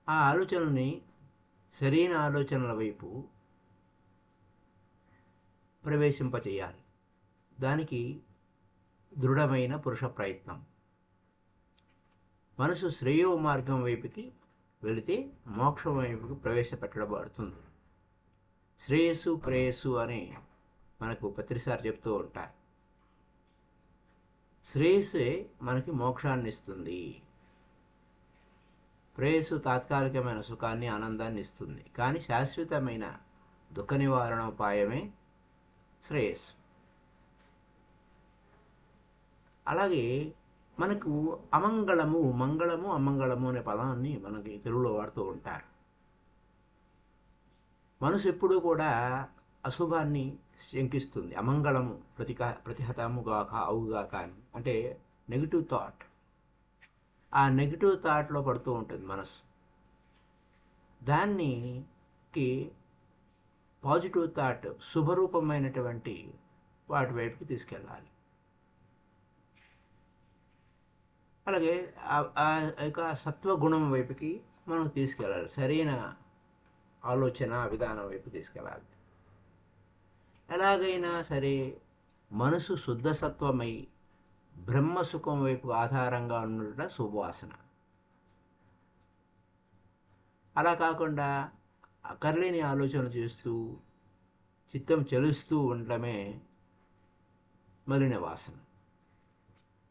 ఆ ఆలోచనల్ని సరైన ఆలోచనల వైపు ప్రవేశింపచేయాలి. దానికి దృఢమైన పురుష ప్రయత్నం. మనసు శ్రేయో మార్గం వైపుకి వెళితే మోక్షం వైపుకి ప్రవేశపెట్టబడుతుంది. శ్రేయస్సు ప్రేయస్సు అని మనకు ప్రతిసారి చెప్తూ ఉంటారు. శ్రేయస్సే మనకి మోక్షాన్ని ఇస్తుంది. ప్రేయస్సు తాత్కాలికమైన సుఖాన్ని ఆనందాన్ని ఇస్తుంది, కానీ శాశ్వతమైన దుఃఖ నివారణోపాయమే శ్రేయస్సు. అలాగే మనకు అమంగళము, మంగళము, అమంగళము అనే పదాన్ని మనకి తెలుగులో వాడుతూ ఉంటారు. మనసు ఎప్పుడూ కూడా అశుభాన్ని శంకిస్తుంది. అమంగళము ప్రతిహతముగాక అవుగాక అని, అంటే నెగిటివ్ థాట్. ఆ నెగిటివ్ థాట్లో పడుతూ ఉంటుంది మనసు. దానికి పాజిటివ్ థాట్, శుభరూపమైనటువంటి వాటి వైపుకి తీసుకెళ్ళాలి. అలాగే యొక్క సత్వగుణం వైపుకి మనం తీసుకెళ్ళాలి. సరైన ఆలోచన విధానం వైపు తీసుకెళ్ళాలి. ఎలాగైనా సరే మనసు శుద్ధసత్వమై బ్రహ్మసుఖం వైపు ఆధారంగా ఉండట శుభవాసన. అలా కాకుండా అక్కర్లేని ఆలోచనలు చేస్తూ చిత్తం చలుస్తూ ఉండటమే మలిన వాసన.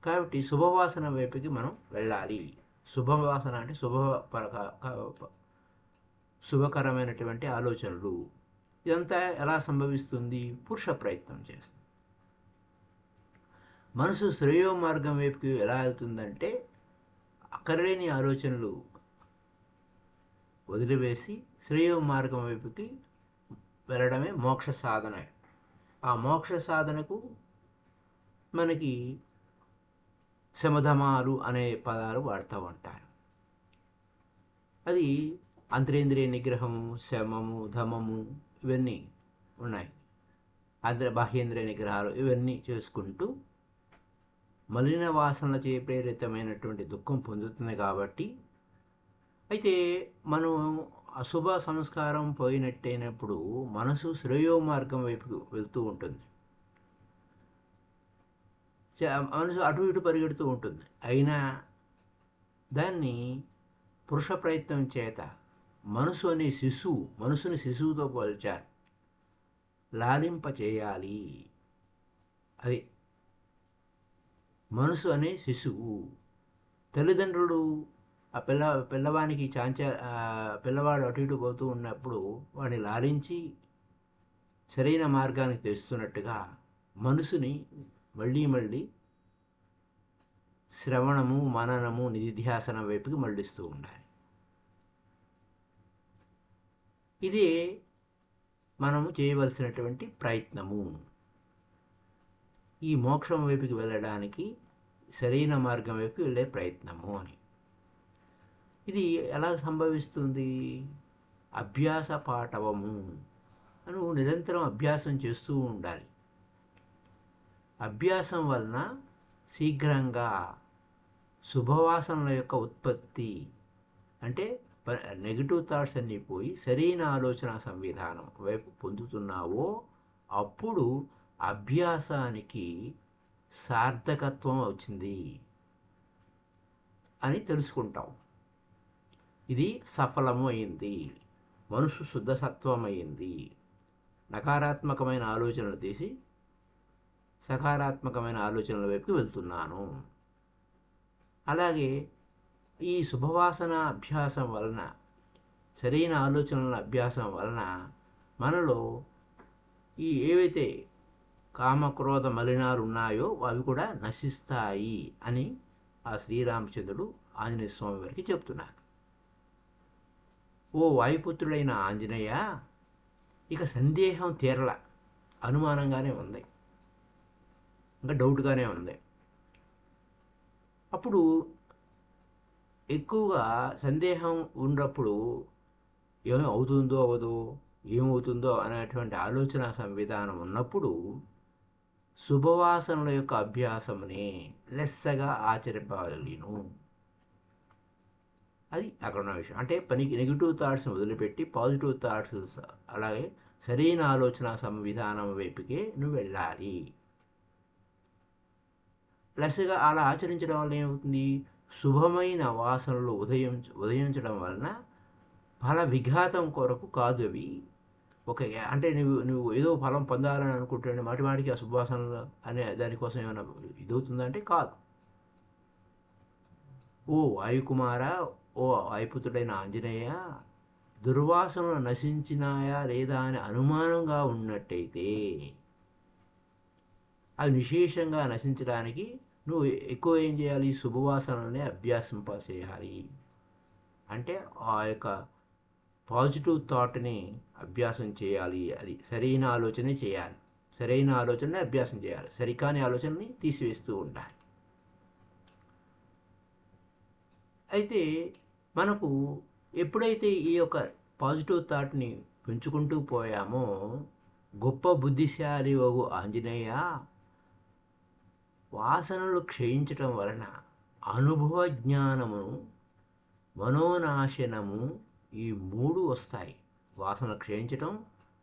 కాబట్టి శుభవాసన వైపుకి మనం వెళ్ళాలి. శుభవాసన అంటే శుభకరమైనటువంటి ఆలోచనలు. ఇదంతా ఎలా సంభవిస్తుంది? పురుష ప్రయత్నం చేస్తుంది. మనసు శ్రేయో మార్గం వైపుకి ఎలా వెళ్తుందంటే అక్కర్లేని ఆలోచనలు వదిలివేసి శ్రేయో మార్గం వైపుకి వెళ్ళడమే మోక్ష సాధన. ఆ మోక్ష సాధనకు మనకి శమధమాలు అనే పదాలు వాడుతూ ఉంటారు. అది అంతరేంద్రియ నిగ్రహము, శమము, ధమము ఇవన్నీ ఉన్నాయి. బాహ్యేంద్రియ నిగ్రహాలు ఇవన్నీ చేసుకుంటూ మలిన వాసనలచే ప్రేరితమైనటువంటి దుఃఖం పొందుతుంది. కాబట్టి అయితే మనం అశుభ సంస్కారం పోయినట్టయినప్పుడు మనసు శ్రేయో మార్గం వైపుకు వెళ్తూ ఉంటుంది. మనసు అటు ఇటు పరిగెడుతూ ఉంటుంది. అయినా దాన్ని పురుష ప్రయత్నం చేత మనసుని శిశువుతో పోల్చారు. లాలింప చేయాలి. అది మనసు అనే శిశువు. తల్లిదండ్రులు ఆ పిల్లవానికి పిల్లవాడు అటు ఇటు పోతూ ఉన్నప్పుడు వాడిని లాలించి సరైన మార్గానికి తెస్తున్నట్టుగా మనసుని మళ్ళీ శ్రవణము, మననము, నిధిధ్యాసనం వైపుకి మళ్ళిస్తూ ఉండాలి. ఇదే మనము చేయవలసినటువంటి ప్రయత్నము. ఈ మోక్షం వైపుకి వెళ్ళడానికి సరైన మార్గం వైపు వెళ్ళే ప్రయత్నము అని. ఇది ఎలా సంభవిస్తుంది? అభ్యాస పాటవము అని నిరంతరం అభ్యాసం చేస్తూ ఉండాలి. అభ్యాసం వలన శీఘ్రంగా శుభవాసనల యొక్క ఉత్పత్తి, అంటే నెగిటివ్ థాట్స్ అన్నీ పోయి సరైన ఆలోచన సంవిధానం వైపు పొందుతున్నావో అప్పుడు అభ్యాసానికి సార్థకత్వం వచ్చింది అని తెలుసుకుంటాం. ఇది సఫలము అయింది, మనసు శుద్ధసత్వం అయింది, నకారాత్మకమైన ఆలోచనలు తీసి సకారాత్మకమైన ఆలోచనల వైపుకి వెళ్తున్నాను. అలాగే ఈ శుభవాసన అభ్యాసం వలన, సరైన ఆలోచనల అభ్యాసం వలన మనలో ఈ ఏవైతే కామక్రోధ మలినాలు ఉన్నాయో అవి కూడా నశిస్తాయి అని ఆ శ్రీరామచంద్రుడు ఆంజనేయ స్వామి వారికి చెప్తున్నారు. ఓ వాయుపుత్రుడైన ఆంజనేయ, ఇక సందేహం తీరల, అనుమానంగానే ఉంది, ఇంకా డౌట్గానే ఉంది. అప్పుడు ఎక్కువగా సందేహం ఉన్నప్పుడు ఏమవుతుందో అవదో, ఏమవుతుందో అనేటువంటి ఆలోచన సంవిధానం ఉన్నప్పుడు శుభవాసనల యొక్క అభ్యాసమునే లెస్సగా ఆచరింపవలెను. అది అక్కడ ఉన్న విషయం. అంటే పనికి నెగిటివ్ థాట్స్ని వదిలిపెట్టి పాజిటివ్ థాట్స్, అలాగే సరైన ఆలోచన సంవిధానం వైపుకే నువ్వు వెళ్ళాలి. ప్లస్గా అలా ఆచరించడం వల్ల ఏమవుతుంది, శుభమైన వాసనలు ఉదయించడం వలన ఫల విఘాతం కొరకు కాదు అవి. ఒక అంటే నువ్వు ఏదో ఫలం పొందాలని అనుకుంటున్నాను మాటిమాటికి ఆ శుభవాసనలు అనే దానికోసం ఏమైనా ఇదవుతుందంటే కాదు. ఓ వాయుకుమార, ఓ వాయుపుత్రుడైన ఆంజనేయ, దుర్వాసనలు నశించినాయా లేదా అని అనుమానంగా ఉన్నట్టయితే అవి విశేషంగా నశించడానికి నువ్వు ఎక్కువ ఏం చేయాలి, శుభవాసనలనే అభ్యాసింపచేయాలి. అంటే ఆ యొక్క పాజిటివ్ థాట్ని అభ్యాసం చేయాలి. అది సరైన ఆలోచనే చేయాలి. సరైన ఆలోచనని అభ్యాసం చేయాలి. సరికాని ఆలోచనని తీసివేస్తూ ఉండాలి. అయితే మనకు ఎప్పుడైతే ఈ యొక్క పాజిటివ్ థాట్ని పెంచుకుంటూ పోయామో, గొప్ప బుద్ధిశాలి వగు ఆంజనేయ, వాసనలు క్షయించటం వలన అనుభవ జ్ఞానము, మనోనాశనము, ఈ మూడు వస్తాయి. వాసన క్షయించటం,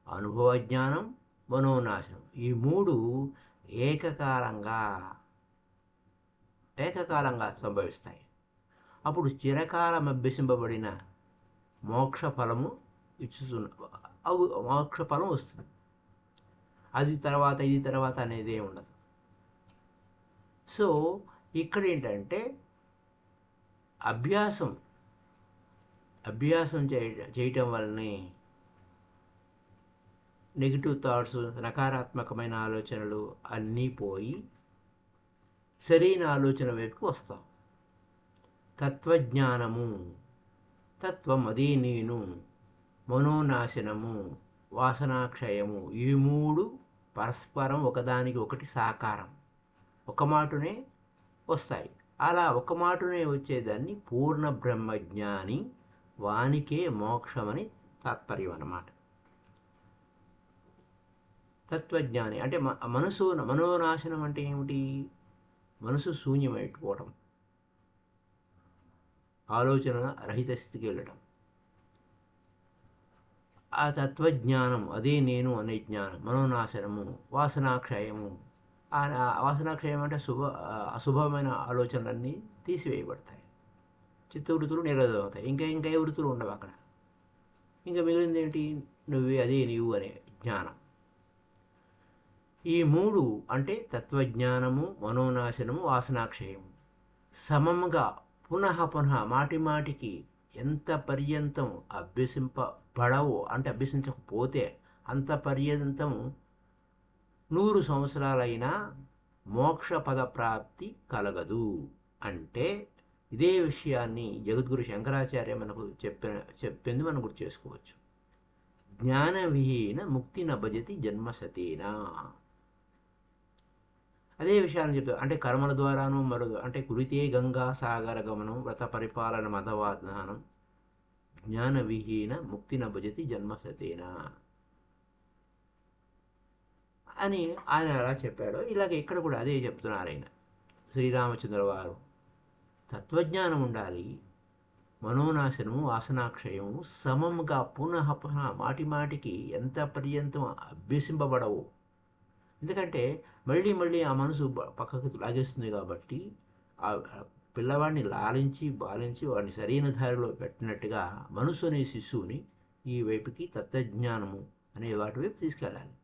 అనుభవ జ్ఞానం, మనోనాశనం, ఈ మూడు ఏకకాలంగా సంభవిస్తాయి. అప్పుడు చిరకాలం అభ్యసింపబడిన మోక్ష ఫలము మోక్ష ఫలం వస్తుంది. అది తర్వాత ఇది తర్వాత అనేది ఉండదు. సో ఇక్కడ ఏంటంటే అభ్యాసం చేయటం వల్లనే నెగిటివ్ థాట్స్, నకారాత్మకమైన ఆలోచనలు అన్నీ పోయి సరైన ఆలోచన వైపుకు వస్తాం. తత్వజ్ఞానము, తత్వం అదే నేను, మనోనాశనము, వాసనాక్షయము, ఈ మూడు పరస్పరం ఒకదానికి ఒకటి సాకారం, ఒక మాటనే వస్తాయి. అలా ఒక మాటనే వచ్చేదాన్ని పూర్ణ బ్రహ్మజ్ఞాని, వానికే మోక్షమని తాత్పర్యం అన్నమాట. తత్వజ్ఞాని అంటే మనోనాశనం అంటే ఏమిటి, మనసు శూన్యమైపోవటం, ఆలోచన రహిత స్థితికి వెళ్ళటం. ఆ తత్వజ్ఞానం అదే నేను అనే జ్ఞానం, మనోనాశనము, వాసనాక్షయము. వాసనాక్షయం అంటే అశుభమైన ఆలోచనలన్నీ తీసివేయబడతాయి, చిత్తవృత్తులు నిరోధమవుతాయి. ఇంకా ఏ వృత్తులు ఉండవు అక్కడ. ఇంకా మిగిలింది ఏంటి, నువ్వే అదే నీవు అనే జ్ఞానం. ఈ మూడు అంటే తత్వజ్ఞానము, మనోనాశనము, వాసనాక్షయము సమముగా పునః మాటిమాటికి ఎంత పర్యంతం అభ్యసింపబడవో, అంటే అభ్యసించకపోతే అంత పర్యంతం 100 సంవత్సరాలైనా మోక్ష పద ప్రాప్తి కలగదు. అంటే ఇదే విషయాన్ని జగద్గురు శంకరాచార్య మనకు చెప్పింది మనం గుర్తు చేసుకోవచ్చు. జ్ఞాన విహీన ముక్తి నభజతి జన్మసతేనా. అదే విషయాన్ని చెప్తారు. అంటే కర్మల ద్వారాను అంటే కురితే గంగా సాగర గమనం, వ్రత పరిపాలన మతవాజ్ఞానం, జ్ఞాన విహీన ముక్తి నభజతి జన్మసతేనా అని ఆయన అలా చెప్పాడు. ఇలాగ ఇక్కడ కూడా అదే చెప్తున్నారు ఆయన శ్రీరామచంద్ర వారు. తత్వజ్ఞానం ఉండాలి, మనోనాశనము, వాసనాక్షయము సమముగా పునః మాటిమాటికి ఎంత పర్యంతం అభ్యసింపబడవు. ఎందుకంటే మళ్ళీ ఆ మనసు పక్కకు లాగేస్తుంది. కాబట్టి ఆ పిల్లవాడిని లాలించి బాలించి వాడిని సరైన దారిలో పెట్టినట్టుగా మనసు అనే శిశువుని ఈ వైపుకి తత్వజ్ఞానము అనే వాటి వైపు తీసుకెళ్ళాలి.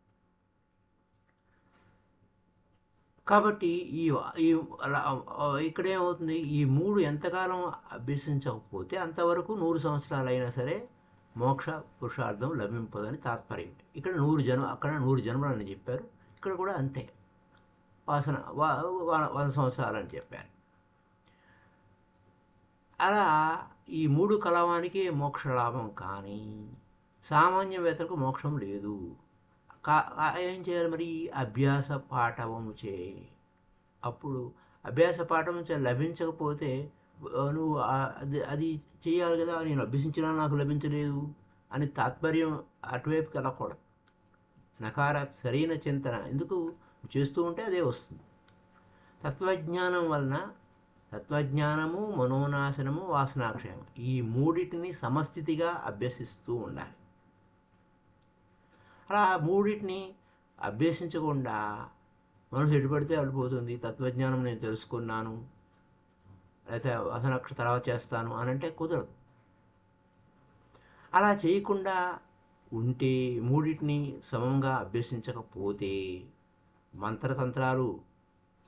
కాబట్టి ఇక్కడేమవుతుంది, ఈ మూడు ఎంతకాలం అభ్యసించకపోతే అంతవరకు 100 సంవత్సరాలైనా సరే మోక్ష పురుషార్థం లభింపదని తాత్పర్యం. ఇక్కడ 100 జన్మలని చెప్పారు. ఇక్కడ కూడా అంతే, 100 సంవత్సరాలని చెప్పారు. అలా ఈ మూడు కలవానికే మోక్ష లాభం. కానీ సామాన్యవేత్తలకు మోక్షం లేదు. ఏం చేయాలి మరి, అభ్యాస పాఠవము చే. అప్పుడు అభ్యాస పాఠం లభించకపోతే నువ్వు అది చేయాలి కదా, నేను అభ్యసించినా నాకు లభించలేదు అని తాత్పర్యం అటువైపుకి వెళ్ళకూడదు. సరైన చింతన ఎందుకు చేస్తూ ఉంటే అదే వస్తుంది. తత్వజ్ఞానం వలన తత్వజ్ఞానము, మనోనాశనము, వాసనాక్షయము, ఈ మూడింటిని సమస్థితిగా అభ్యసిస్తూ ఉండాలి. అలా మూడింటిని అభ్యసించకుండా మనసు ఎటుపడితే అడిపోతుంది. తత్వజ్ఞానం నేను తెలుసుకున్నాను, లేకపోతే వాసనాక్ష తర్వాత చేస్తాను అని అంటే కుదరదు. అలా చేయకుండా ఉంటే, మూడింటిని సమంగా అభ్యసించకపోతే మంత్రతంత్రాలు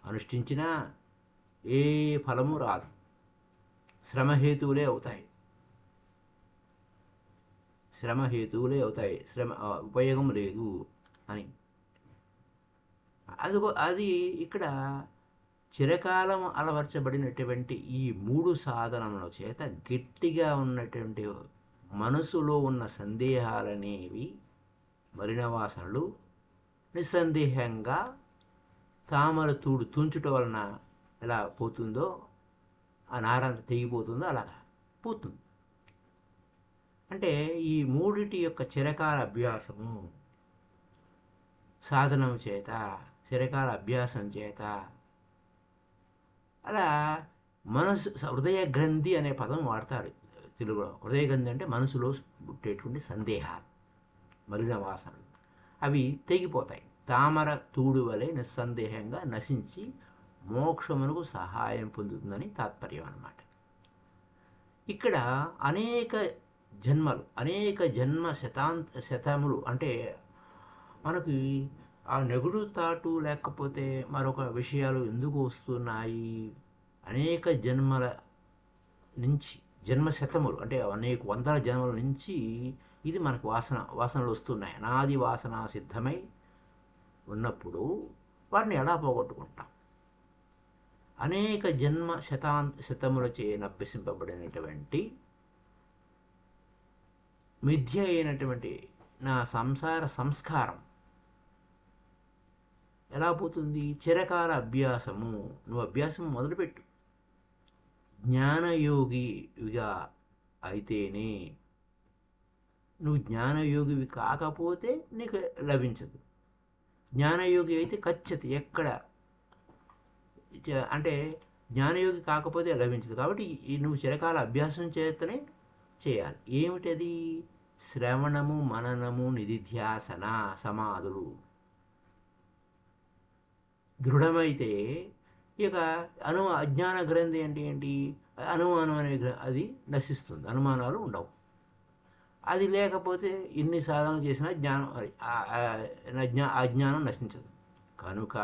అనుష్ఠించినా ఏ ఫలము రాదు, శ్రమహేతువులే అవుతాయి. ఉపయోగం లేదు అని. అది ఇక్కడ చిరకాలం అలవర్చబడినటువంటి ఈ 3 సాధనల చేత గట్టిగా ఉన్నటువంటి మనసులో ఉన్న సందేహాలనేవి, మలినవాసనలు నిస్సందేహంగా తామర తుంచుట వలన ఎలా పోతుందో, ఆ నారంతా తెగిపోతుందో అలాగా పోతుంది. అంటే ఈ మూడిటి యొక్క చిరకాల అభ్యాసము, సాధనం చేత, చిరకాల అభ్యాసం చేత అలా మనసు, హృదయ గ్రంథి అనే పదం వాడతారు తెలుగులో. హృదయ గ్రంథి అంటే మనసులో పుట్టేటువంటి సందేహాలు, మలిన వాసనలు, అవి తెగిపోతాయి. తామర తూడు వలె నిస్సందేహంగా నశించి మోక్షమునకు సహాయం పొందుతుందని తాత్పర్యం అన్నమాట. ఇక్కడ అనేక జన్మ శతములు అంటే మనకి ఆ నెగుడు తాటు లేకపోతే మరొక విషయాలు ఎందుకు వస్తున్నాయి, అనేక జన్మల నుంచి, జన్మశతములు అంటే అనేక వందల జన్మల నుంచి ఇది మనకు వాసనలు వస్తున్నాయి. అనాది వాసన సిద్ధమై ఉన్నప్పుడు వాటిని ఎలా పోగొట్టుకుంటాం? అనేక శతములచే అభ్యసింపబడినటువంటి మిథ్య అయినటువంటి నా సంసార సంస్కారం ఎలా పోతుంది? చిరకాల అభ్యాసము. నువ్వు అభ్యాసం మొదలుపెట్టు. జ్ఞానయోగిగా అయితేనే, నువ్వు జ్ఞానయోగివి కాకపోతే నీకు లభించదు. జ్ఞానయోగి అయితే ఖచ్చిత ఎక్కడ అంటే జ్ఞానయోగి కాకపోతే లభించదు. కాబట్టి నువ్వు చిరకాల అభ్యాసం చేతనే చేయాలి. ఏమిటది? శ్రవణము, మననము, నిధిధ్యాసన, సమాధులు దృఢమైతే ఇక అజ్ఞాన గ్రంథి అంటే ఏంటి? అనుమానం అనే అది నశిస్తుంది, అనుమానాలు ఉండవు. అది లేకపోతే ఇన్ని సాధనలు చేసినా అజ్ఞానం నశించదు. కనుక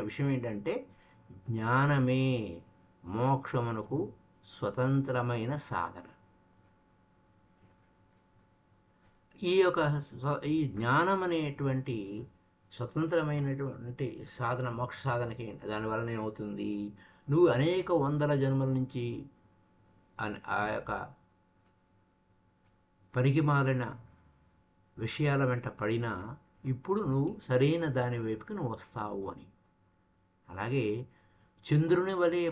విషయం ఏంటంటే జ్ఞానమే మోక్షమునకు స్వతంత్రమైన సాధన. ఈ జ్ఞానం అనేటువంటి స్వతంత్రమైనటువంటి సాధన, మోక్ష సాధనకి దానివల్ల ఏమవుతుంది? నువ్వు అనేక వందల జన్మల నుంచి ఆ యొక్క పనికి మాలిన విషయాల వెంట పడినా ఇప్పుడు నువ్వు సరైన దాని వైపుకి నువ్వు వస్తావు అని. అలాగే చంద్రుని వలె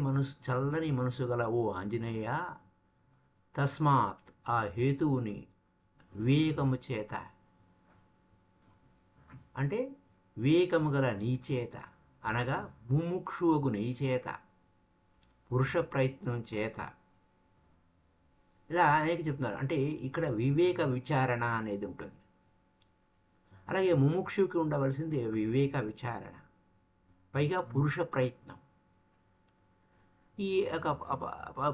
చల్లని మనసు గల ఓ ఆంజనేయ, తస్మాత్ ఆ హేతువుని వివేకము చేత అంటే వివేకము గల నీ చేత, అనగా ముముక్షువగు నీ చేత, పురుష ప్రయత్నం చేత, ఇలా అనేక చెప్తున్నారు. అంటే ఇక్కడ వివేక విచారణ అనేది ఉంటుంది. అలాగే ముముక్షుకి ఉండవలసింది వివేక విచారణ, పైగా పురుష ప్రయత్నం. ఈ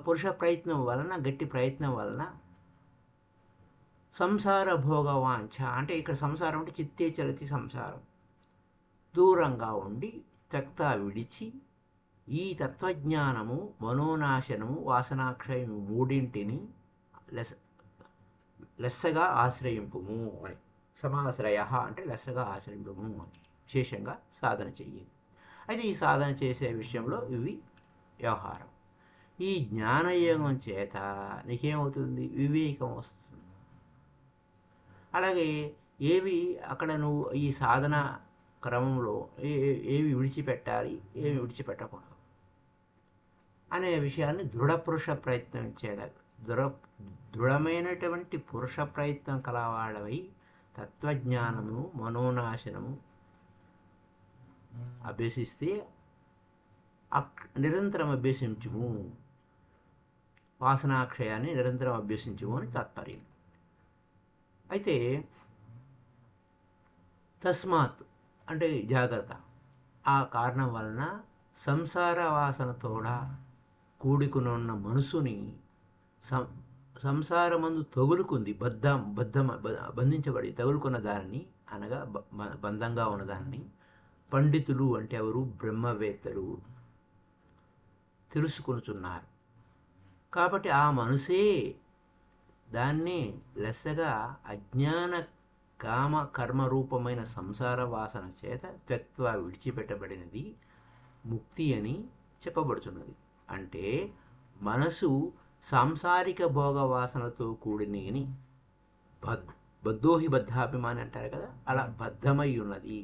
పురుష ప్రయత్నం వలన, గట్టి ప్రయత్నం వలన సంసార భోగవాంఛ అంటే ఇక్కడ సంసారం అంటే చిత్తే చలతి సంసారం దూరంగా ఉండి త్యక్తా విడిచి ఈ తత్వజ్ఞానము, మనోనాశనము, వాసనాక్షయము మూడింటిని లెస్సగా ఆశ్రయింపుము అని. సమాశ్రయ అంటే లెస్సగా ఆశ్రయింపుము అని విశేషంగా సాధన చెయ్యాలి. అయితే ఈ సాధన చేసే విషయంలో ఇవి వ్యవహారం. ఈ జ్ఞానయోగం చేత నీకేమవుతుంది? వివేకం వస్తుంది. అలాగే ఏవి అక్కడ నువ్వు ఈ సాధన క్రమంలో ఏవి విడిచిపెట్టాలి, ఏవి విడిచిపెట్టకూడదు అనే విషయాన్ని దృఢపురుష ప్రయత్నం చేయడం, దృఢమైనటువంటి పురుష ప్రయత్నం కలవాడవై తత్వజ్ఞానము, మనోనాశనము అభ్యసిస్తే నిరంతరం అభ్యసించుము, వాసనాక్షయాన్ని నిరంతరం అభ్యసించుము అని తాత్పర్యం. అయితే తస్మాత్ అంటే జాగ్రత్త, ఆ కారణం వలన సంసార వాసనతోడ కూడుకునున్న మనసుని సంసారమందు తగులుకుంది, బంధించబడి తగులుకున్న దానిని, అనగా బంధంగా ఉన్నదాన్ని పండితులు అంటే ఎవరు, బ్రహ్మవేత్తలు తెలుసుకొనుచున్నారు. కాబట్టి ఆ మనసే దాన్ని లెస్సగా అజ్ఞాన కామ కర్మ రూపమైన సంసార వాసన చేత త్యక్త్వా విడిచిపెట్టబడినది ముక్తి అని చెప్పబడుతున్నది. అంటే మనసు సాంసారిక భోగ వాసనతో కూడినేని బద్ధోహి బద్ధాభిమాని అంటారు కదా, అలా బద్ధమై ఉన్నది,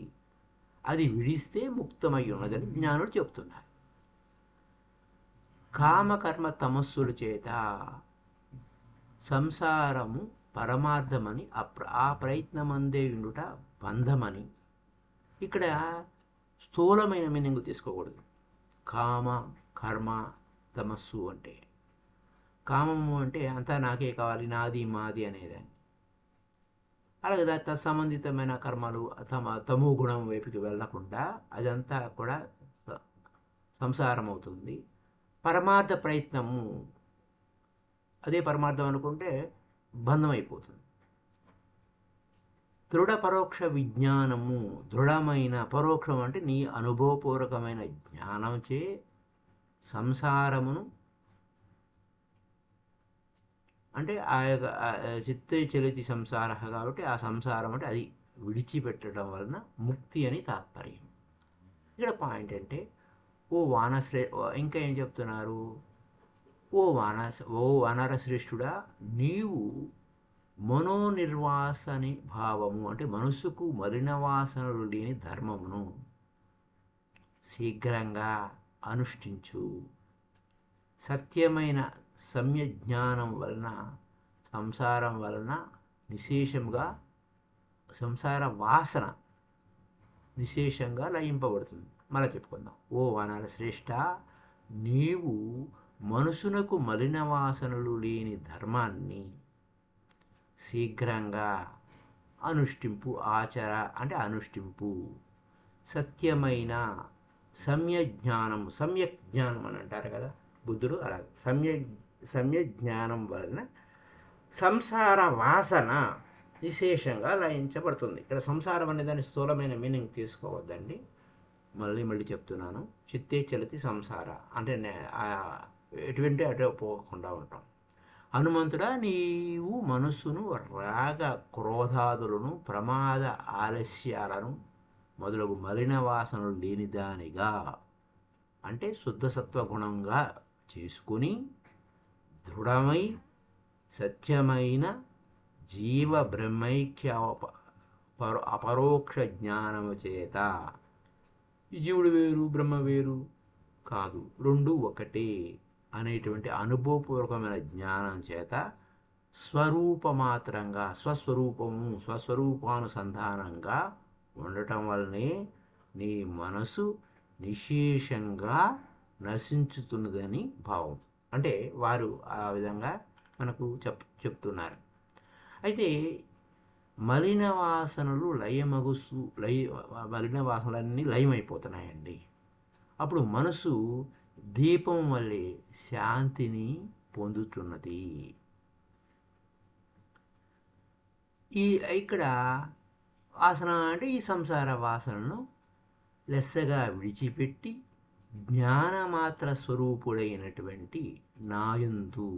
అది విడిస్తే ముక్తమై ఉన్నదని జ్ఞానులు చెప్తున్నారు. కామకర్మ తమస్సుల చేత సంసారము పరమార్థమని ఆ ప్రయత్నమందే ఉండుట బంధమని. ఇక్కడ స్థూలమైన మీనింగ్ తీసుకోకూడదు. కామ కర్మ తమస్సు అంటే, కామము అంటే అంతా నాకే కావాలి, నాది మాది అనేదాన్ని. అలాగే తత్సంబంధితమైన కర్మలు తమో గుణం వైపుకి వెళ్ళకుండా అదంతా కూడా సంసారం అవుతుంది. పరమార్థ ప్రయత్నము, అదే పరమార్థం అనుకుంటే బంధం అయిపోతుంది. దృఢ పరోక్ష విజ్ఞానము, దృఢమైన పరోక్షం అంటే నీ అనుభవపూర్వకమైన జ్ఞానంచే సంసారమును, అంటే ఆ యొక్క చిత్తే చలితి సంసార కాబట్టి ఆ సంసారం అంటే అది విడిచిపెట్టడం వలన ముక్తి అని తాత్పర్యం. ఇక్కడ పాయింట్ అంటే ఇంకా ఏం చెప్తున్నారు, ఓ వానరశ్రేష్ఠుడా, నీవు మనోనిర్వాసని భావము అంటే మనసుకు మలినవాసనలు లేని ధర్మమును శీఘ్రంగా అనుష్ఠించు. సత్యమైన సమ్యజ్ఞానం వలన సంసారం వలన నిశేషంగా సంసార వాసన విశేషంగా లయింపబడుతుంది. మళ్ళీ చెప్పుకుందాం. ఓ వానర శ్రేష్ఠ, నీవు మనసునకు మలిన వాసనలు లేని ధర్మాన్ని శీఘ్రంగా అనుష్ఠింపు, అంటే అనుష్ఠింపు. సత్యమైన సమ్యక్ జ్ఞానం అని అంటారు కదా బుద్ధుడు, అలా సమ్యక్ జ్ఞానం వలన సంసార వాసన విశేషంగా లయించబడుతుంది. ఇక్కడ సంసారం అనే దాని స్థూలమైన మీనింగ్ తీసుకోవద్దండి, మళ్ళీ చెప్తున్నాను. చిత్తే చలితి సంసార అంటే ఎటువంటి అటు పోకుండా ఉంటాం. హనుమంతుడా, నీవు మనస్సును రాగ క్రోధాదులను ప్రమాద ఆలస్యాలను మొదలగు మలిన వాసనలు లేనిదానిగా అంటే శుద్ధ సత్వగుణంగా చేసుకుని దృఢమై సత్యమైన జీవ బ్రహ్మైక్య అపరోక్ష జ్ఞానము చేత, జీవుడు వేరు బ్రహ్మ వేరు కాదు, రెండు ఒకటే అనేటువంటి అనుభవపూర్వకమైన జ్ఞానం చేత స్వరూపమాత్రంగా స్వస్వరూపానుసంధానంగా ఉండటం వల్లనే నీ మనసు నిశేషంగా నశించుతున్నదని భావం. అంటే వారు ఆ విధంగా మనకు చెప్తున్నారు. అయితే మలిన వాసనలు మలిన వాసనలన్నీ లయమైపోతున్నాయండి. అప్పుడు మనసు దీపం వల్లే శాంతిని పొందుతున్నది. ఇక్కడ వాసన అంటే ఈ సంసార వాసనను లెస్సగా విడిచిపెట్టి జ్ఞానమాత్ర స్వరూపుడైనటువంటి నాయందు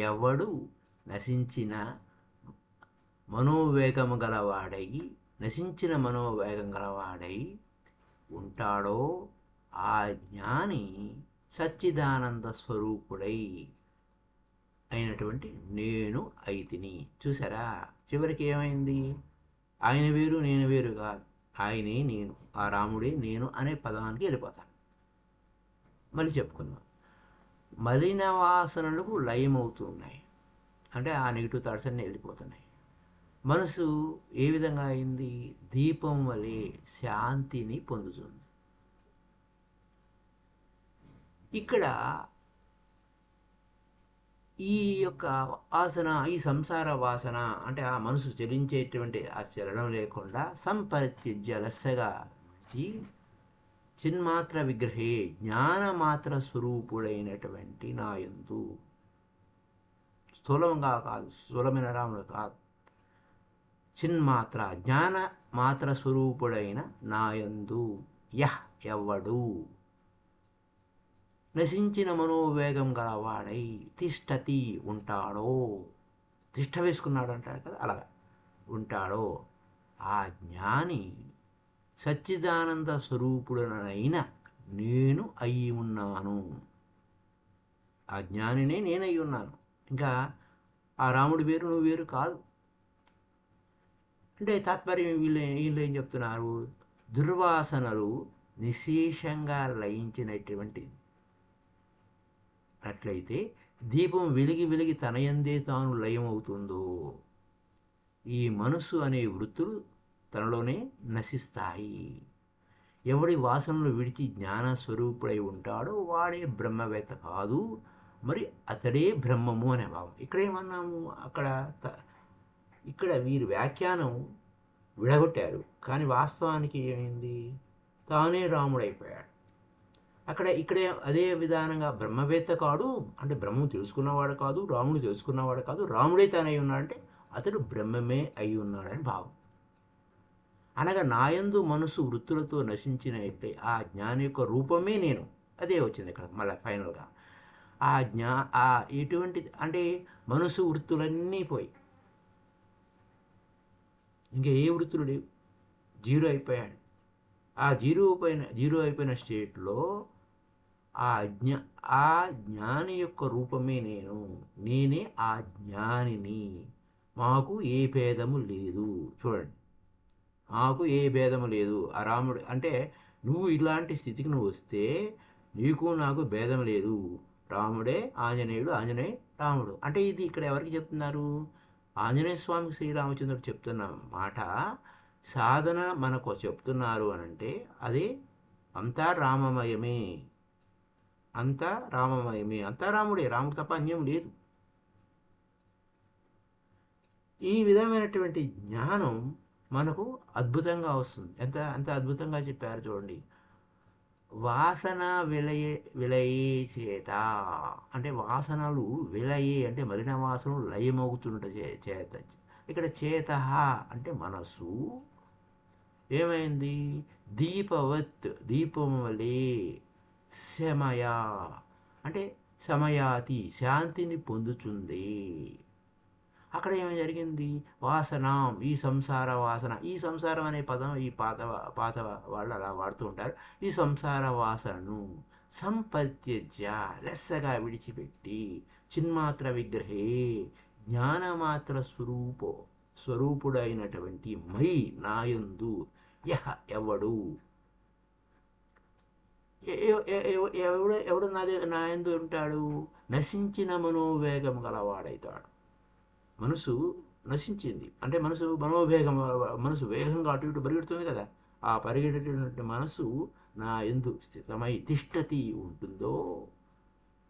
ఎవడు నశించిన మనోవేగం గలవాడై ఉంటాడో ఆ జ్ఞాని సచ్చిదానంద స్వరూపుడై అయినటువంటి నేను అయితిని. చూసారా, చివరికి ఏమైంది? ఆయన వేరు నేను వేరు కాదు, ఆయనే నేను, ఆ రాముడే నేను అనే పదానికి వెళ్ళిపోతాను. మళ్ళీ చెప్పుకుందాం. మలిన వాసనలకు లయమవుతున్నాయి అంటే ఆ నెగిటివ్ థాట్స్ అన్నీ వెళ్ళిపోతున్నాయి. మనసు ఏ విధంగా అయింది? దీపం వలె శాంతిని పొందుతుంది. ఇక్కడ ఈ యొక్క వాసన, ఈ సంసార వాసన అంటే ఆ మనసు చలించేటువంటి ఆ చలనం లేకుండా సంపరిత్యజ్య లెస్సగా విడిచి చిన్మాత్ర విగ్రహే జ్ఞానమాత్ర స్వరూపుడైనటువంటి నాయందు, స్థూలంగా కాదు, స్థూలమైన రాముడు కాదు, చిన్మాత్ర జ్ఞాన మాత్ర స్వరూపుడైన నాయందు యహ్ ఎవ్వడు నశించిన మనోవేగం గలవాడై తిష్టతి ఉంటాడో, తిష్ట వేసుకున్నాడు అంటాడు కదా, అలాగా ఉంటాడో ఆ జ్ఞాని సచ్చిదానంద స్వరూపుడనైన నేను అయి ఉన్నాను. ఆ జ్ఞానినే నేనై ఉన్నాను. ఇంకా ఆ రాముడు వేరు నువ్వు వేరు కాదు. అంటే తాత్పర్యం వీళ్ళు ఏం చెప్తున్నారు, దుర్వాసనలు నిశేషంగా లయించినటువంటి అట్లయితే దీపం వెలిగి వెలిగి తనయందే తాను లయమవుతుందో ఈ మనసు అనే వృత్తులు తనలోనే నశిస్తాయి. ఎవడి వాసనలు విడిచి జ్ఞాన స్వరూపుడై ఉంటాడో వాడే బ్రహ్మవేత్త కాదు, మరి అతడే బ్రహ్మము అనే భావం. ఇక్కడ ఏమన్నాము, ఇక్కడ వీరి వ్యాఖ్యానం విడగొట్టారు, కానీ వాస్తవానికి ఏమైంది, తానే రాముడైపోయాడు. ఇక్కడే అదే విధానంగా బ్రహ్మవేత్త కాడు అంటే బ్రహ్మం తెలుసుకున్నవాడు కాదు, రాముడు తెలుసుకున్నవాడు కాదు, రాముడే తానై ఉన్నాడంటే అతడు బ్రహ్మమే అయి ఉన్నాడని భావం. అనగా నాయందు మనసు వృత్తులతో నశించినట్లే ఆ జ్ఞాని యొక్క రూపమే నేను, అదే వచ్చింది ఇక్కడ మళ్ళీ ఫైనల్గా. ఆ ఎటువంటి అంటే మనసు వృత్తులన్నీ పోయి ఇంకా ఏ వృత్తులు లేవు, జీరో అయిపోయాడు. ఆ జీరో అయిపోయిన స్టేట్లో ఆ జ్ఞాని యొక్క రూపమే నేనే ఆ జ్ఞానిని. మాకు ఏ భేదము లేదు. చూడండి, మాకు ఏ భేదము లేదు. ఆ రాముడు అంటే నువ్వు ఇలాంటి స్థితికి నువ్వు వస్తే నీకు నాకు భేదం లేదు. రాముడే ఆంజనేయుడు, ఆంజనేయ రాముడు. అంటే ఇది ఇక్కడ ఎవరికి చెప్తున్నారు, ఆంజనేయ స్వామికి శ్రీరామచంద్రుడు చెప్తున్న మాట. సాధన మనకు చెప్తున్నారు అనంటే అదే అంతా రామమయమే, అంతా రామమయమే, అంతా రాముడే, రాముడు తప్ప అన్యం లేదు. ఈ విధమైనటువంటి జ్ఞానం మనకు అద్భుతంగా వస్తుంది. ఎంత అద్భుతంగా చెప్పారు చూడండి. వాసన విలయే చేత అంటే వాసనలు విలయే అంటే మలిన వాసనలు లయమవుతుంట చేత. ఇక్కడ చేత అంటే మనసు ఏమైంది, దీపవత్ దీపం వలె, శమయ అంటే సమయాతి శాంతిని పొందుతుంది. అక్కడ ఏమి జరిగింది, వాసన ఈ సంసార వాసన, ఈ సంసారం అనే పదం ఈ పాత వాళ్ళు అలా వాడుతూ ఉంటారు. ఈ సంసార వాసనను సంపత్యజ్య లెస్సగా విడిచిపెట్టి చిన్మాత్ర విగ్రహే జ్ఞానమాత్ర స్వరూపుడైనటువంటి మై నాయందు యహ ఎవడు ఎవడు నాయందు ఉంటాడు, నశించిన మనోవేగం గలవాడైతాడు. మనసు నశించింది అంటే మనోవేగం, మనసు వేగంగా అటు ఇటు పరిగెడుతుంది కదా, ఆ పరిగెట్టేటువంటి మనసు నా యందు స్థితమై తిష్టతి ఉంటుందో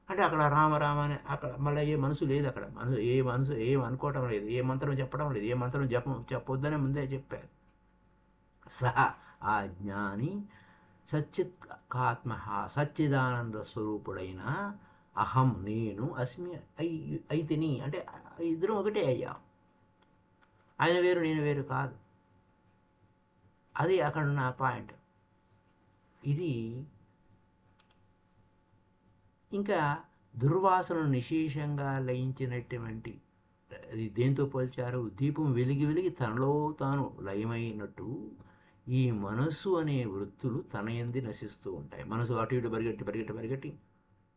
అంటే అక్కడ రామ అని అక్కడ మళ్ళీ ఏ మనసు లేదు. అక్కడ మనసు ఏం అనుకోవటం లేదు, ఏ మంత్రం చెప్పడం లేదు, ఏ మంత్రం చెప్పొద్దనే ముందే చెప్పారు. సహా ఆ జ్ఞాని సచ్చిత్కాత్మ సచ్చిదానంద స్వరూపుడైన అహం నేను అస్మి అయితిని అంటే ఇద్దరం ఒకటే అయ్యా. ఆయన వేరు నేను వేరు కాదు. అది అక్కడ ఉన్న పాయింట్. ఇది ఇంకా దుర్వాసనను నిశేషంగా లయించినటువంటి అది దేంతో పోల్చారు, దీపం వెలిగి వెలిగి తనలో తాను లయమైనట్టు ఈ మనస్సు అనే వృత్తులు తన యందు నశిస్తూ ఉంటాయి. మనసు అటు ఇటు పరిగెట్టి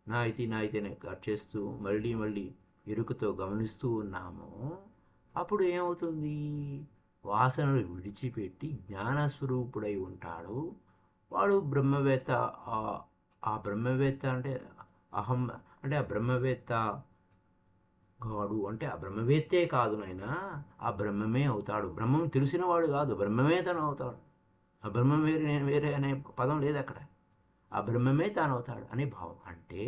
నా అయితేనే కట్ చేస్తూ మళ్ళీ ఎరుకతో గమనిస్తూ ఉన్నాము. అప్పుడు ఏమవుతుంది, వాసనలు విడిచిపెట్టి జ్ఞానస్వరూపుడై ఉంటాడు వాడు బ్రహ్మవేత్త. ఆ బ్రహ్మవేత్త అంటే అహం అంటే ఆ బ్రహ్మవేత్త కాడు అంటే ఆ బ్రహ్మవేత్తే కాదు నాయన, ఆ బ్రహ్మమే అవుతాడు. బ్రహ్మం తెలిసినవాడు కాదు, బ్రహ్మమే తను అవుతాడు. ఆ బ్రహ్మం వేరే నేను వేరే అనే పదం లేదు అక్కడ. ఆ బ్రహ్మమే తానవుతాడు అనే భావం. అంటే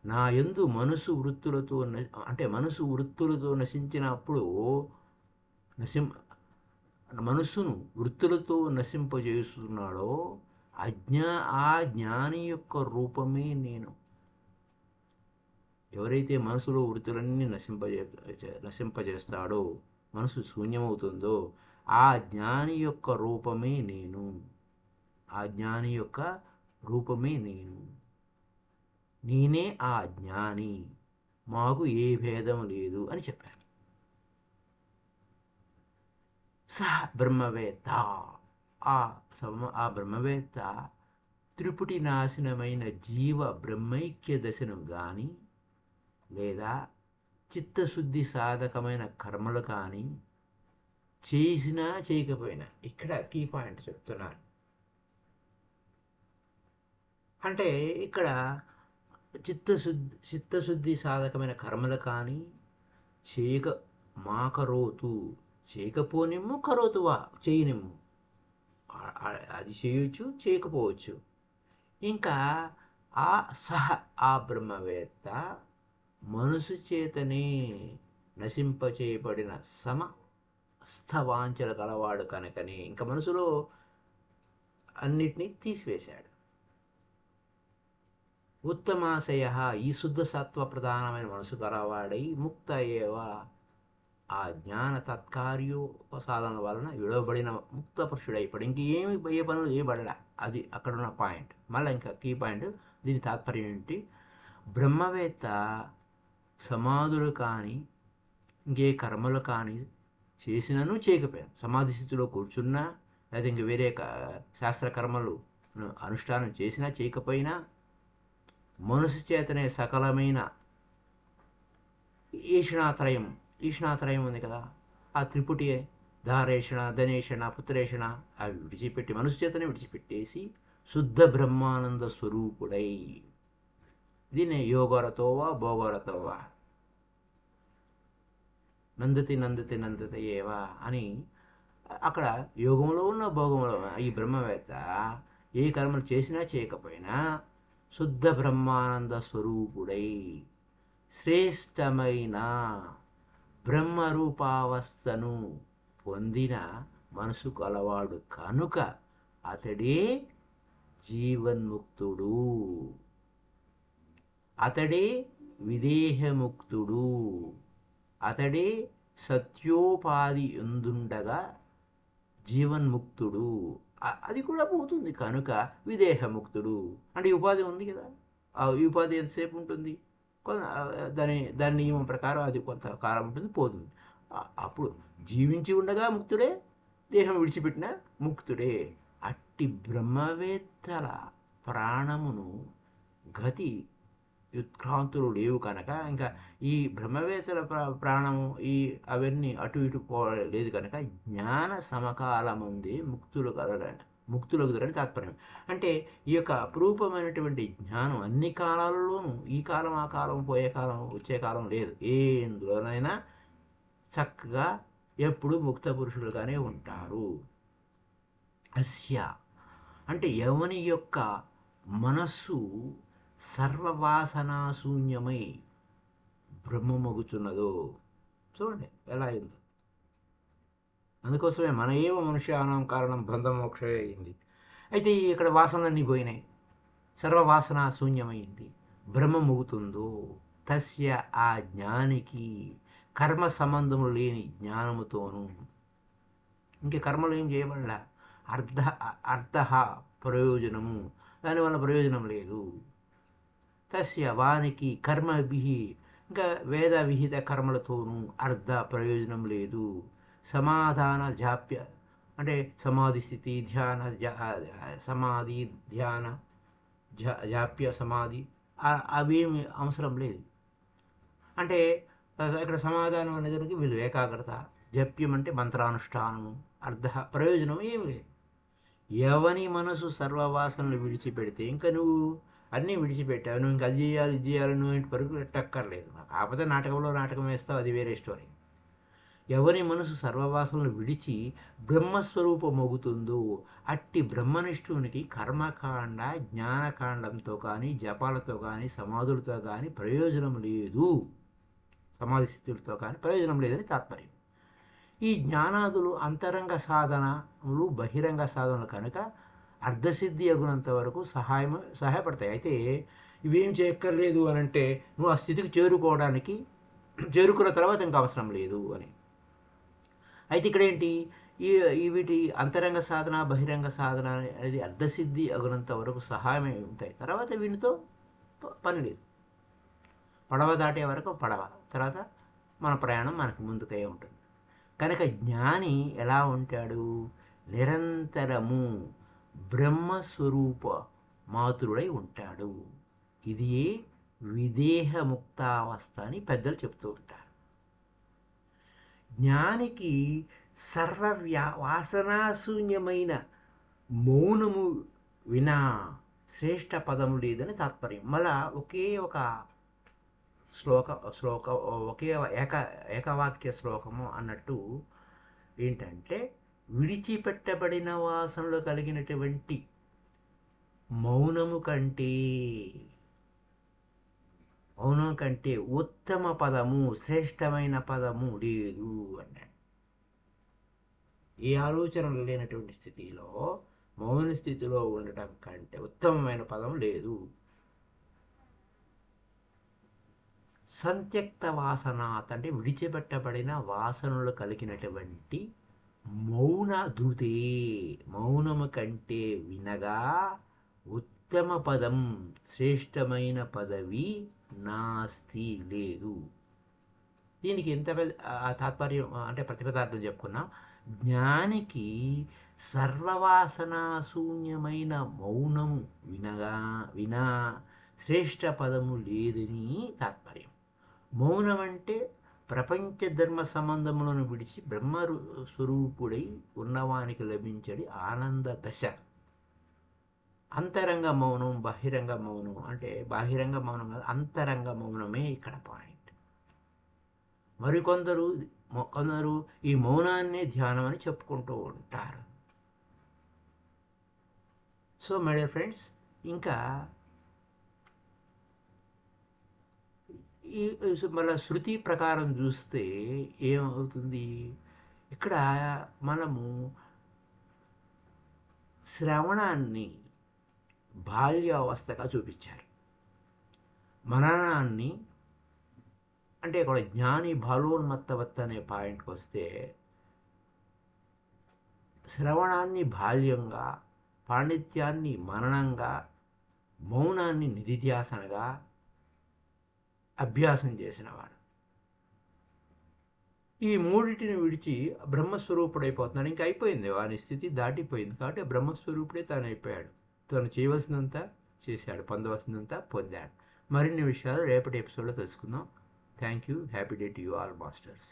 నా యందు మనసు వృత్తులతో అంటే మనసు వృత్తులతో నశించినప్పుడు నశిం మనస్సును వృత్తులతో నశింపజేస్తున్నాడో ఆ జ్ఞాని యొక్క రూపమే నేను. ఎవరైతే మనసులో వృత్తులన్నీ నశింపజేస్తాడో, మనసు శూన్యమవుతుందో ఆ జ్ఞాని యొక్క రూపమే నేను. ఆ జ్ఞాని యొక్క రూపమే నేను. నేనే ఆ జ్ఞాని, మాకు ఏ భేదం లేదు అని చెప్పారు. సహ బ్రహ్మవేత్త, ఆ బ్రహ్మవేత్త త్రిపుటి నాశనమైన జీవ బ్రహ్మైక్య దశను గాని లేదా చిత్తశుద్ధి సాధకమైన కర్మలు కానీ చేసినా చేయకపోయినా, ఇక్కడ కీ పాయింట్ చెప్తున్నాను. అంటే ఇక్కడ చిత్తశుద్ధి సాధకమైన కర్మలు కానీ చేయక కరోతు, చేయకపోనిమ్ము కరోతువా, చేయనిమ్ము, అది చేయొచ్చు చేయకపోవచ్చు. ఇంకా ఆ బ్రహ్మవేత్త మనసు చేతనే నశింపచేయబడిన సమస్తవాంఛలు కలవాడు కనుకనే ఇంకా మనసులో అన్నిటినీ తీసివేశాడు. ఉత్తమాశయ, ఈ శుద్ధ సత్వ ప్రధానమైన మనసు కలవాడై ముక్త ఏవ, ఆ జ్ఞాన తత్కార్యోపసాధన వలన విడవబడిన ముక్త పురుషుడైపడు. ఇంకేమి ఏ పనులు చేయబడలే. అది అక్కడున్న పాయింట్. మళ్ళీ ఇంకా కీ పాయింట్, దీని తాత్పర్యం ఏంటి? బ్రహ్మవేత్త సమాధులు కానీ ఇంకే కర్మలు కానీ చేసినను చేయకపోయాను, సమాధి స్థితిలో కూర్చున్నా లేదా ఇంక వేరే శాస్త్ర కర్మలు అనుష్ఠానం చేసినా చేయకపోయినా మనసు చేతనే సకలమైన ఈషణాత్రయం ఉంది కదా, ఆ త్రిపుటి ధారేషణ, ధనేషణ, పుత్రేషణ అవి విడిచిపెట్టి మనసు చేతనే విడిచిపెట్టేసి శుద్ధ బ్రహ్మానంద స్వరూపుడై, దీన్ని యోగరతోవా భోగరతోవా నందతి ఏవా అని, అక్కడ యోగంలో ఉన్న భోగంలో ఈ బ్రహ్మవేత్త ఏ కర్మలు చేసినా చేయకపోయినా శుద్ధ బ్రహ్మానంద స్వరూపుడై శ్రేష్టమైన బ్రహ్మరూపావస్థను పొందిన మనసు కలవాడు కనుక అతడే జీవన్ముక్తుడు, అతడే విదేహముక్తుడు, అతడే సత్యోపాధి ఎందుండగా జీవన్ముక్తుడు. అది కూడా పోతుంది కనుక విదేహముక్తుడు. అంటే ఉపాధి ఉంది కదా, ఆ ఉపాధి ఎంతసేపు ఉంటుంది? దాని నియమం ప్రకారం అది కొంతకాలం ఉంటుంది, పోతుంది. అప్పుడు జీవించి ఉండగా ముక్తుడే, దేహం విడిచిపెట్టిన ముక్తుడే. అట్టి బ్రహ్మవేత్తల ప్రాణమును గతి ఉత్క్రాంతులు లేవు కనుక, ఇంకా ఈ బ్రహ్మవేత్తల ప్రాణము అవన్నీ అటు ఇటు పోలేదు కనుక జ్ఞాన సమకాలముందే ముక్తులకు దొరని తాత్పర్యం. అంటే ఈ యొక్క అపురూపమైనటువంటి జ్ఞానం అన్ని కాలాలలోనూ, ఈ కాలం ఆ కాలం పోయే కాలం వచ్చే కాలం లేదు, ఎందులోనైనా చక్కగా ఎప్పుడు ముక్త పురుషులుగానే ఉంటారు. అస్య అంటే ఎవని యొక్క మనస్సు సర్వవాసనాశూన్యమై బ్రహ్మమగుచున్నదో, చూడండి ఎలా అయింది. అందుకోసమే మన ఏవ మనుష్యానాం కారణం బంధమోక్షే అయింది. అయితే ఇక్కడ వాసనలన్నీ పోయినాయి, సర్వవాసన శూన్యమైంది, బ్రహ్మ ముగుతుందో తస్య ఆ జ్ఞానికి కర్మ సంబంధము లేని జ్ఞానముతోనూ, ఇంక కర్మలు ఏం చేయబడలా, అర్థ ప్రయోజనము, దానివల్ల ప్రయోజనం లేదు. తస్య వానికి కర్మభి, ఇంకా వేద విహిత కర్మలతోనూ అర్ధ ప్రయోజనం లేదు. సమాధాన జాప్య అంటే సమాధి స్థితి, సమాధి ధ్యాన జాప్య సమాధి అవేమి అవసరం లేదు. అంటే ఇక్కడ సమాధానం అనేదానికి వీళ్ళు ఏకాగ్రత, జప్యం అంటే మంత్రానుష్ఠానము, అర్ధ ప్రయోజనం ఏమి లేదు. ఎవని మనసు సర్వవాసనలు విడిచిపెడితే, ఇంకా నువ్వు అన్నీ విడిచిపెట్టావు, నువ్వు ఇంకా అది చేయాలి ఇది చేయాలి, నువ్వు ఇంటి పరుగు పెట్టక్కర్లేదు. కాకపోతే నాటకంలో నాటకం వేస్తావు, అది వేరే స్టోరీ. ఎవరి మనసు సర్వవాసనలు విడిచి బ్రహ్మస్వరూపమగుతుందో అట్టి బ్రహ్మనిష్ఠునికి కర్మకాండ జ్ఞానకాండంతో కానీ జపాలతో కానీ సమాధులతో కానీ ప్రయోజనం లేదు, సమాధి స్థితులతో కానీ ప్రయోజనం లేదని తాత్పర్యం. ఈ జ్ఞానాదులు అంతరంగ సాధనలు బహిరంగ సాధనలు కనుక అర్ధసిద్ధి అగునంత వరకు సహాయపడతాయి. అయితే ఇవేం చేయక్కర్లేదు అని అంటే నువ్వు ఆ స్థితికి చేరుకున్న తర్వాత ఇంకా అవసరం లేదు అని. అయితే ఇక్కడ ఏంటి, వీటి అంతరంగ సాధన బహిరంగ సాధన అనేది అర్ధసిద్ధి అగునంత వరకు సహాయమే ఉంటాయి. తర్వాత వీటితో పని లేదు. పడవ దాటే వరకు పడవ, తర్వాత మన ప్రయాణం మనకు ముందుకే ఉంటుంది. కనుక జ్ఞాని ఎలా ఉంటాడు, నిరంతరము బ్రహ్మస్వరూప మాతృడై ఉంటాడు. ఇది విదేహముక్తావస్థ అని పెద్దలు చెప్తూ ఉంటారు. జ్ఞానికి వాసనాశూన్యమైన మౌనము వినా శ్రేష్ఠ పదము లేదని తాత్పర్యం. మళ్ళా ఒకే ఒక ఒకే ఏకవాక్య శ్లోకము అన్నట్టు ఏంటంటే, విడిచిపెట్టబడిన వాసనలు కలిగినటువంటి మౌనం కంటే ఉత్తమ పదము, శ్రేష్టమైన పదము లేదు అన్నాడు. ఏ ఆలోచనలు లేనటువంటి స్థితిలో మౌన స్థితిలో ఉండటం కంటే ఉత్తమమైన పదం లేదు. సంత్యక్త వాసనాత్ అంటే విడిచిపెట్టబడిన వాసనలు కలిగినటువంటి మౌన ధృతే, మౌనము కంటే వినగా ఉత్తమ పదం, శ్రేష్టమైన పదవి నాస్తి లేదు. దీనికి ఎంత తాత్పర్యం అంటే ప్రతిపదార్థం చెప్పుకున్నాం. జ్ఞానికి సర్వవాసనాశూన్యమైన మౌనము వినా శ్రేష్ట పదము లేదని తాత్పర్యం. మౌనం అంటే ప్రపంచ ధర్మ సంబంధములను విడిచి బ్రహ్మ స్వరూపుడై ఉన్నవానికి లభించడి ఆనంద దశ. అంతరంగ మౌనం, బహిరంగ మౌనం అంటే బాహిరంగ మౌనం కాదు, అంతరంగ మౌనమే ఇక్కడ పాయింట్. మరికొందరు ఈ మౌనాన్ని ధ్యానం అని చెప్పుకుంటూ ఉంటారు. సో మై డియర్ ఫ్రెండ్స్, ఇంకా మళ్ళీ శృతి ప్రకారం చూస్తే ఏమవుతుంది, ఇక్కడ మనము శ్రవణాన్ని బాల్యావస్థగా చూపించారు, మననాన్ని అంటే ఇక్కడ జ్ఞాని బాలోన్మత్తవత్ అనే పాయింట్కి వస్తే శ్రవణాన్ని బాల్యంగా, పాండిత్యాన్ని మననంగా, మౌనాన్ని నిధిధ్యాసనగా అభ్యాసం చేసినవాడు. ఈ మూడింటిని విడిచి బ్రహ్మస్వరూపుడైపోతున్నాడు. ఇంకా అయిపోయింది, వాని స్థితి దాటిపోయింది. కాబట్టి బ్రహ్మస్వరూపుడే తాను అయిపోయాడు. తను చేయవలసినంత చేశాడు, పొందవలసినంత పొందాడు. మరిన్ని విషయాలు రేపటి ఎపిసోడ్లో తెలుసుకుందాం. Thank you. Happy day to you all masters.